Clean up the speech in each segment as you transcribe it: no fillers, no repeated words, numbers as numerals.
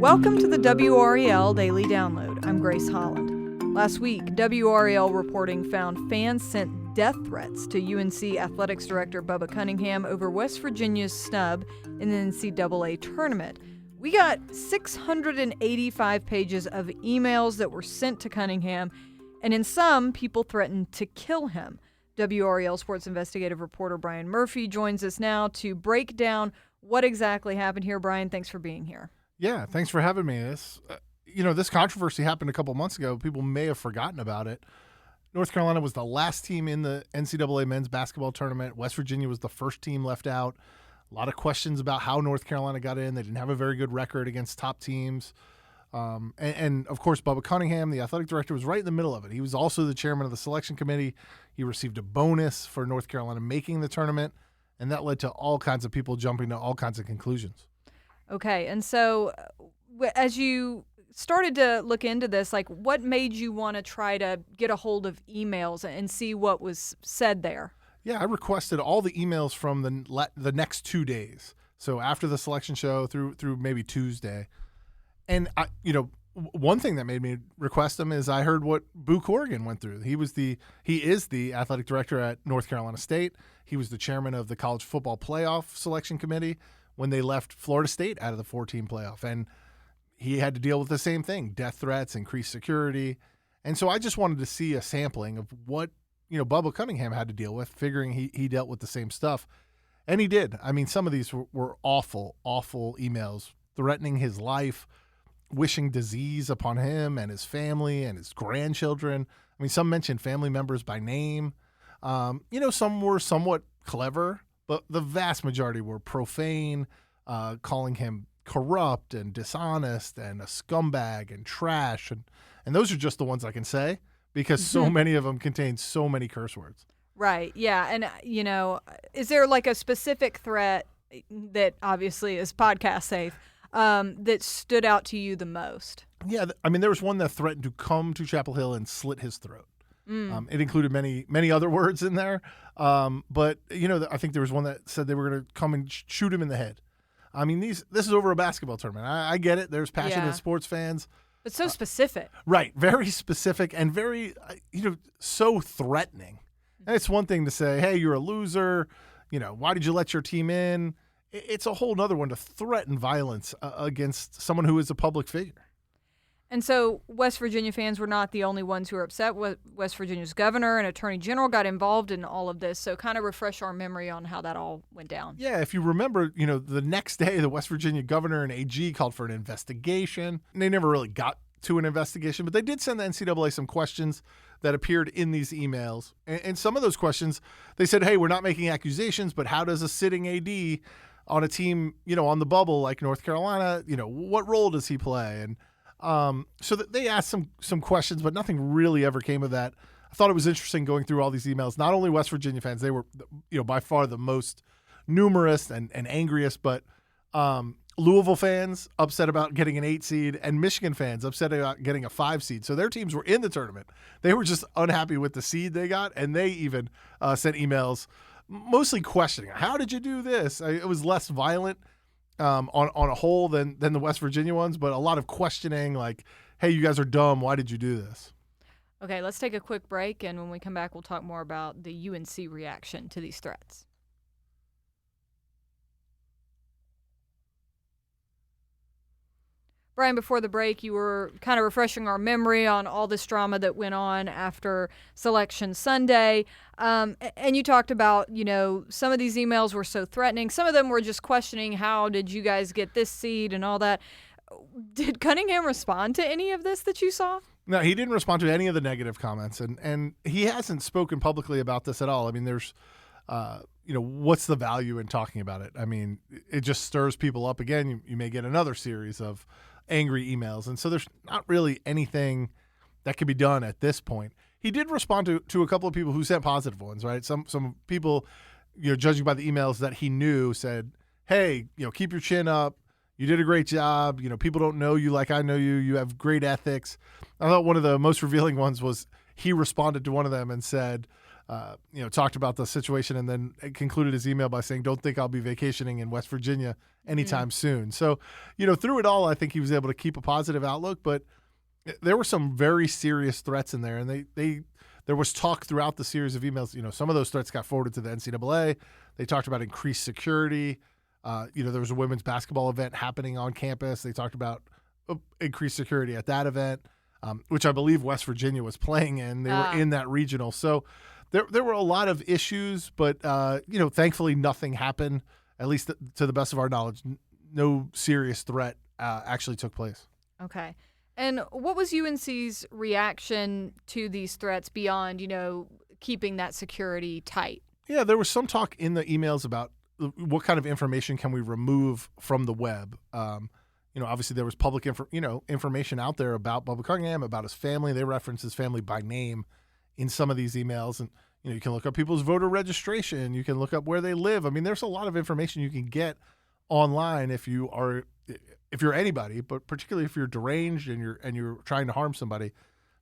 Welcome to the WRAL Daily Download. I'm Grace Holland. Last week, WRAL reporting found fans sent death threats to UNC Athletics Director Bubba Cunningham over West Virginia's snub in the NCAA tournament. We got 685 pages of emails that were sent to Cunningham, and in some, people threatened to kill him. WRAL sports investigative reporter Brian Murphy joins us now to break down what exactly happened here. Brian, thanks for being here. Yeah, thanks for having me. This controversy happened a couple months ago. People may have forgotten about it. North Carolina was the last team in the NCAA men's basketball tournament. West Virginia was the first team left out. A lot of questions about how North Carolina got in. They didn't have a very good record against top teams. And of course, Bubba Cunningham, the athletic director, was right in the middle of it. He was also the chairman of the selection committee. He received a bonus for North Carolina making the tournament, and that led to all kinds of people jumping to all kinds of conclusions. Okay, and so as you started to look into this, like, what made you want to try to get a hold of emails and see what was said there? Yeah, I requested all the emails from the next 2 days. So after the selection show through maybe Tuesday. And one thing that made me request them is I heard what Boo Corrigan went through. He is the athletic director at North Carolina State. He was the chairman of the college football playoff selection committee when they left Florida State out of the 4-team playoff. And he had to deal with the same thing, death threats, increased security. And so I just wanted to see a sampling of what, Bubba Cunningham had to deal with, figuring he dealt with the same stuff. And he did. I mean, some of these were awful, awful emails threatening his life, wishing disease upon him and his family and his grandchildren. I mean, some mentioned family members by name. Some were somewhat clever, but the vast majority were profane, calling him corrupt and dishonest and a scumbag and trash. And those are just the ones I can say because so many of them contain so many curse words. Right, yeah. And, is there like a specific threat that obviously is podcast safe that stood out to you the most? Yeah, there was one that threatened to come to Chapel Hill and slit his throat. It included many other words in there. But, I think there was one that said they were going to come and shoot him in the head. I mean, this is over a basketball tournament. I get it. There's passionate sports fans. But so specific. Right. Very specific and very, so threatening. And it's one thing to say, hey, you're a loser. Why did you let your team in? It's a whole other one to threaten violence against someone who is a public figure. And so West Virginia fans were not the only ones who were upset. West Virginia's governor and attorney general got involved in all of this. So kind of refresh our memory on how that all went down. Yeah, if you remember, the next day, the West Virginia governor and AG called for an investigation. And they never really got to an investigation, but they did send the NCAA some questions that appeared in these emails. And some of those questions, they said, hey, we're not making accusations, but how does a sitting AD on a team, on the bubble like North Carolina, what role does he play? And so that they asked some questions, but nothing really ever came of that. I thought it was interesting going through all these emails. Not only West Virginia fans, they were, by far the most numerous and angriest, but Louisville fans upset about getting an 8 seed and Michigan fans upset about getting a 5 seed. So their teams were in the tournament. They were just unhappy with the seed they got, and they even sent emails mostly questioning, how did you do this? It was less violent on a whole than the West Virginia ones, but a lot of questioning like, hey, you guys are dumb. Why did you do this? Okay, let's take a quick break, and when we come back, we'll talk more about the UNC reaction to these threats. Brian, before the break, you were kind of refreshing our memory on all this drama that went on after Selection Sunday. And you talked about, some of these emails were so threatening. Some of them were just questioning, how did you guys get this seed and all that. Did Cunningham respond to any of this that you saw? No, he didn't respond to any of the negative comments. And he hasn't spoken publicly about this at all. I mean, there's, what's the value in talking about it? I mean, it just stirs people up again. You may get another series of angry emails. And so there's not really anything that could be done at this point. He did respond to a couple of people who sent positive ones, right? Some people, judging by the emails that he knew, said, hey, keep your chin up. You did a great job. People don't know you like I know you. You have great ethics. I thought one of the most revealing ones was he responded to one of them and said, talked about the situation and then concluded his email by saying, "Don't think I'll be vacationing in West Virginia anytime soon." So, through it all, I think he was able to keep a positive outlook, but there were some very serious threats in there, and there was talk throughout the series of emails. Some of those threats got forwarded to the NCAA. They talked about increased security. There was a women's basketball event happening on campus. They talked about increased security at that event, which I believe West Virginia was playing in. They were in that regional. So there were a lot of issues, but, thankfully nothing happened, at least to the best of our knowledge. No serious threat actually took place. Okay. And what was UNC's reaction to these threats beyond, keeping that security tight? Yeah, there was some talk in the emails about what kind of information can we remove from the web. Obviously there was public information out there about Bubba Cunningham, about his family. They reference his family by name in some of these emails. And, you can look up people's voter registration. You can look up where they live. I mean, there's a lot of information you can get online if you're anybody, but particularly if you're deranged and you're trying to harm somebody.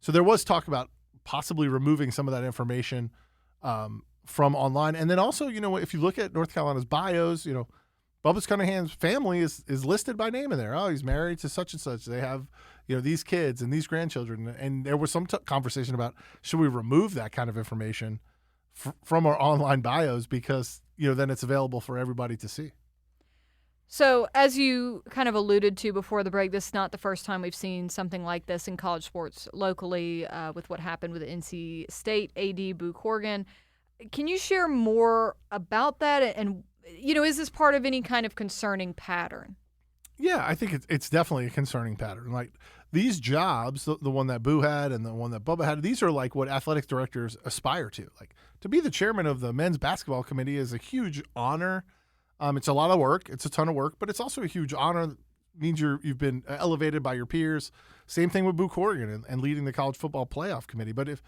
So there was talk about possibly removing some of that information from online. And then also, if you look at North Carolina's bios, Bubba Cunningham's family is listed by name in there. Oh, he's married to such and such. They have, these kids and these grandchildren. And there was some conversation about, should we remove that kind of information from our online bios because, then it's available for everybody to see. So as you kind of alluded to before the break, this is not the first time we've seen something like this in college sports locally with what happened with the NC State AD Boo Corrigan. Can you share more about that? And, is this part of any kind of concerning pattern? Yeah, I think it's definitely a concerning pattern. Like these jobs, the one that Boo had and the one that Bubba had, these are like what athletic directors aspire to. Like to be the chairman of the men's basketball committee is a huge honor. It's a lot of work. It's a ton of work, but it's also a huge honor. It means you've been elevated by your peers. Same thing with Boo Corrigan and leading the college football playoff committee. But if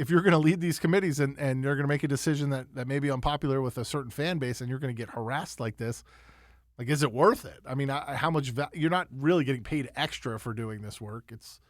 you're going to lead these committees and you're going to make a decision that may be unpopular with a certain fan base and you're going to get harassed like this, like, is it worth it? I mean, how much you're not really getting paid extra for doing this work. It's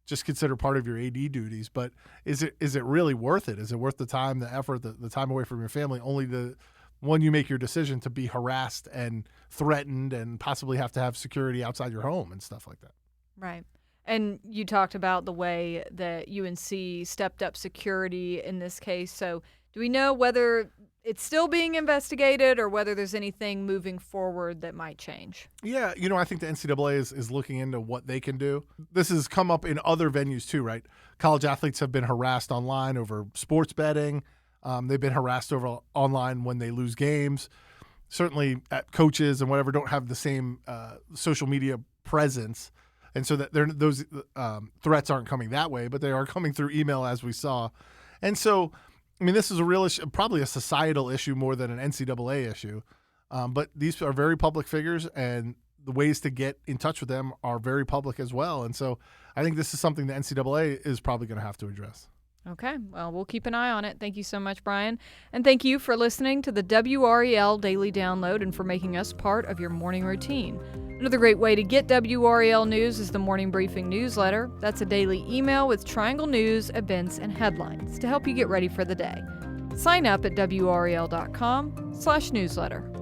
just considered part of your AD duties. But is it really worth it? Is it worth the time, the effort, the time away from your family, only when you make your decision to be harassed and threatened and possibly have to have security outside your home and stuff like that? Right. And you talked about the way that UNC stepped up security in this case. So do we know whether it's still being investigated or whether there's anything moving forward that might change? Yeah, I think the NCAA is looking into what they can do. This has come up in other venues too, right? College athletes have been harassed online over sports betting. They've been harassed over online when they lose games. Certainly coaches and whatever don't have the same social media presence. And so that those threats aren't coming that way, but they are coming through email as we saw. And so, I mean, this is a real issue, probably a societal issue more than an NCAA issue. But these are very public figures, and the ways to get in touch with them are very public as well. And so I think this is something the NCAA is probably going to have to address. Okay, well, we'll keep an eye on it. Thank you so much, Brian. And thank you for listening to the WRAL Daily Download and for making us part of your morning routine. Another great way to get WRAL news is the Morning Briefing newsletter. That's a daily email with Triangle news, events, and headlines to help you get ready for the day. Sign up at WRAL.com/newsletter.